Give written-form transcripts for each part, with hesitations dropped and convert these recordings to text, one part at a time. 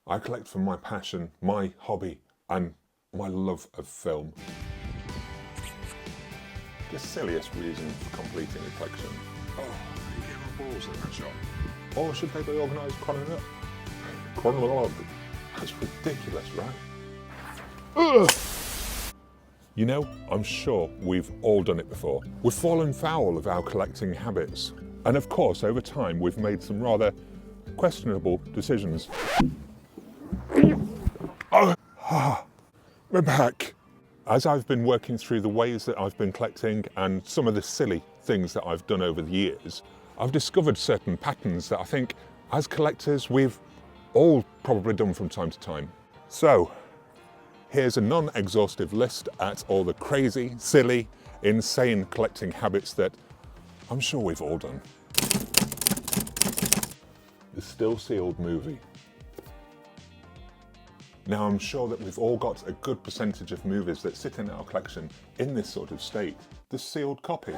I collect for my passion, my hobby, and my love of film. The silliest reason for completing a collection. Oh, you get my balls in that shop. Or should they be organised chronologically? That's ridiculous, right? Ugh. You know, I'm sure we've all done it before. We've fallen foul of our collecting habits. And of course, over time, we've made some rather questionable decisions. Oh, we're back. As I've been working through the ways that I've been collecting and some of the silly things that I've done over the years, I've discovered certain patterns that I think, as collectors, we've all probably done from time to time. So, here's a non-exhaustive list at all the crazy, silly, insane collecting habits that I'm sure we've all done. The still sealed movie. Now, I'm sure that we've all got a good percentage of movies that sit in our collection in this sort of state. The sealed copy.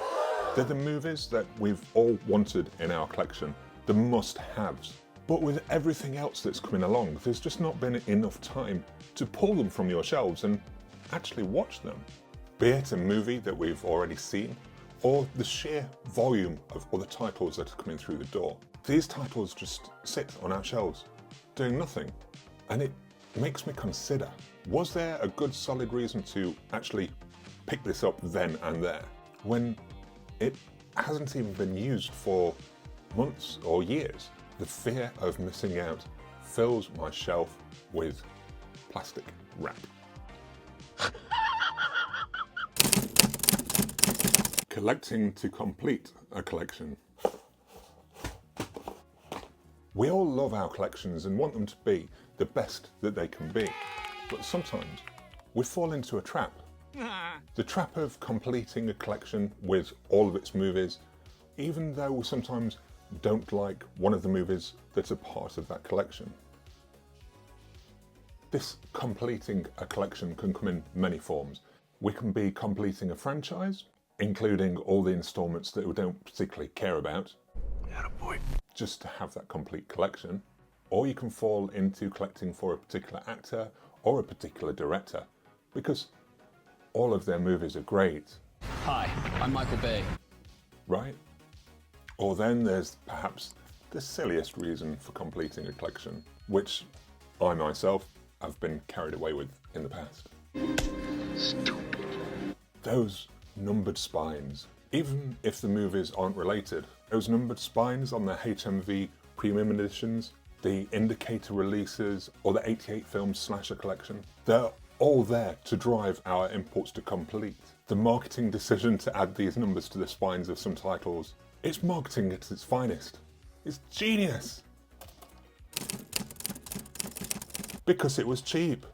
They're the movies that we've all wanted in our collection, the must-haves. But with everything else that's coming along, there's just not been enough time to pull them from your shelves and actually watch them. Be it a movie that we've already seen, or the sheer volume of other titles that are coming through the door. These titles just sit on our shelves, doing nothing. And it makes me consider, was there a good solid reason to actually pick this up then and there, when it hasn't even been used for months or years? The fear of missing out fills my shelf with plastic wrap. Collecting to complete a collection. We all love our collections and want them to be the best that they can be, but sometimes we fall into a trap. The trap of completing a collection with all of its movies, even though we sometimes don't like one of the movies that's a part of that collection. This completing a collection can come in many forms. We can be completing a franchise, including all the installments that we don't particularly care about, Attaboy. just to have that complete collection. Or you can fall into collecting for a particular actor or a particular director, because all of their movies are great. Hi, I'm Michael Bay. Right? Or then there's perhaps the silliest reason for completing a collection, which I myself have been carried away with in the past. Stupid. Those numbered spines. Even if the movies aren't related, those numbered spines on the HMV premium editions, the indicator releases, or the 88 film slasher collection, they're all there to drive our impulse to complete. The marketing decision to add these numbers to the spines of some titles, it's marketing at its finest. It's genius! Because it was cheap.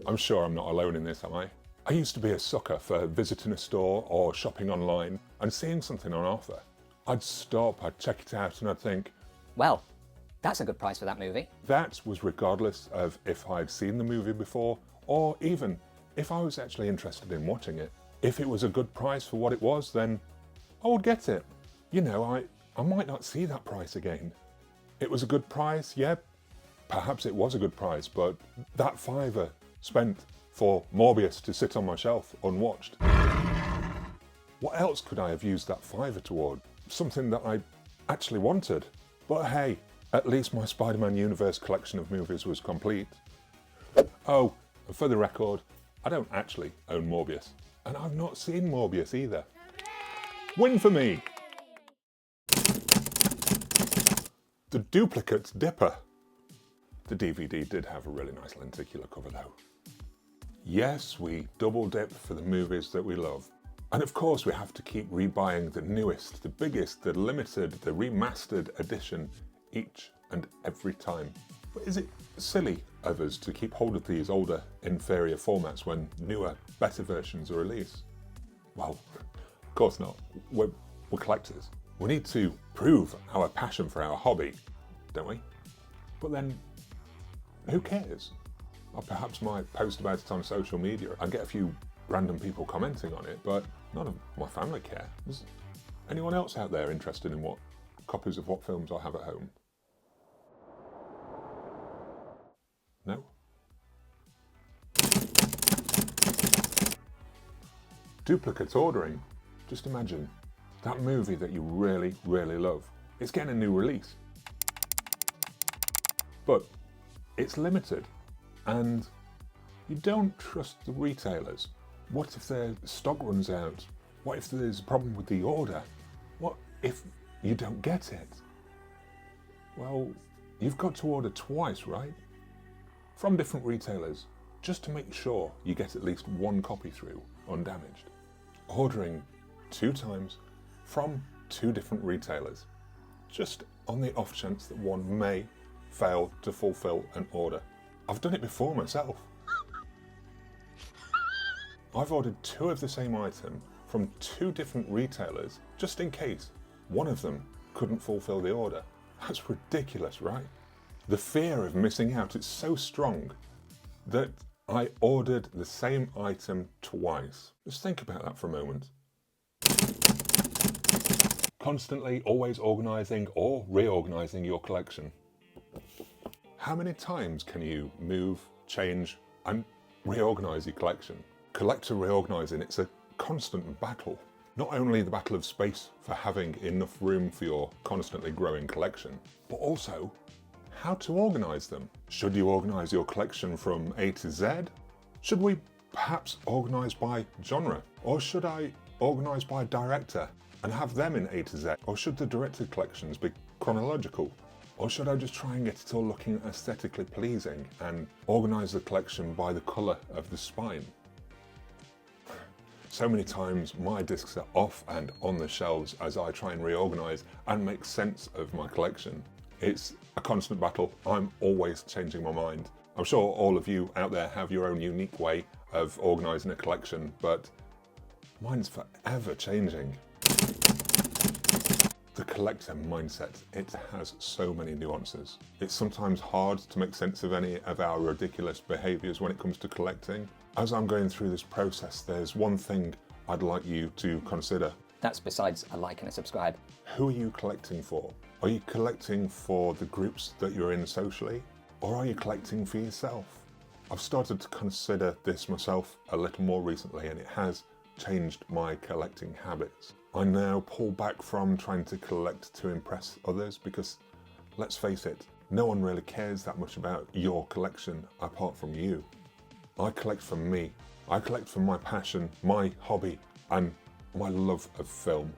I'm sure I'm not alone in this, am I? I used to be a sucker for visiting a store or shopping online and seeing something on offer. I'd stop, I'd check it out, and I'd think, Well, that's a good price for that movie. that was regardless of if I'd seen the movie before, or even if I was actually interested in watching it. If it was a good price for what it was, then I would get it. You know, I might not see that price again. It was a good price, yeah, perhaps it was a good price, but that £5 spent for Morbius to sit on my shelf unwatched. What else could I have used that £5 toward? Something that I actually wanted. But hey, at least my Spider-Man Universe collection of movies was complete. Oh, and for the record, I don't actually own Morbius. And I've not seen Morbius either. Win for me! The Duplicate Dipper. The DVD did have a really nice lenticular cover though. Yes, we double dip for the movies that we love. And of course we have to keep rebuying the newest, the biggest, the limited, the remastered edition each and every time. But is it silly of us to keep hold of these older, inferior formats when newer, better versions are released? Well, of course not. We're collectors. We need to prove our passion for our hobby, don't we? But then, who cares? I perhaps might post about it on social media and get a few random people commenting on it, but none of my family care. Is anyone else out there interested in what copies of what films I have at home? No? Duplicate ordering. Just imagine that movie that you really, really love. It's getting a new release. But it's limited and you don't trust the retailers. What if their stock runs out? What if there's a problem with the order? What if you don't get it? Well, you've got to order twice, right? From different retailers, just to make sure you get at least one copy through undamaged. Ordering 2 times from 2 different retailers, just on the off chance that one may fail to fulfill an order. I've done it before myself. I've ordered 2 of the same item from 2 different retailers just in case one of them couldn't fulfill the order. That's ridiculous, right? The fear of missing out is so strong that I ordered the same item twice. Just think about that for a moment. Constantly always organising or reorganising your collection. How many times can you move, change and reorganise your collection? Collector reorganising, it's a constant battle. Not only the battle of space for having enough room for your constantly growing collection, but also how to organise them. Should you organise your collection from A to Z? Should we perhaps organise by genre? Or should I organise by director and have them in A to Z? Or should the director collections be chronological? Or should I just try and get it all looking aesthetically pleasing and organise the collection by the colour of the spine? So many times my discs are off and on the shelves as I try and reorganise and make sense of my collection. It's a constant battle. I'm always changing my mind. I'm sure all of you out there have your own unique way of organising a collection, but mine's forever changing. The collector mindset, it has so many nuances. It's sometimes hard to make sense of any of our ridiculous behaviours when it comes to collecting. As I'm going through this process, there's one thing I'd like you to consider. That's besides a like and a subscribe. Who are you collecting for? Are you collecting for the groups that you're in socially? Or are you collecting for yourself? I've started to consider this myself a little more recently and it has changed my collecting habits. I now pull back from trying to collect to impress others because, let's face it, no one really cares that much about your collection apart from you. I collect for me. I collect for my passion, my hobby, and my love of film.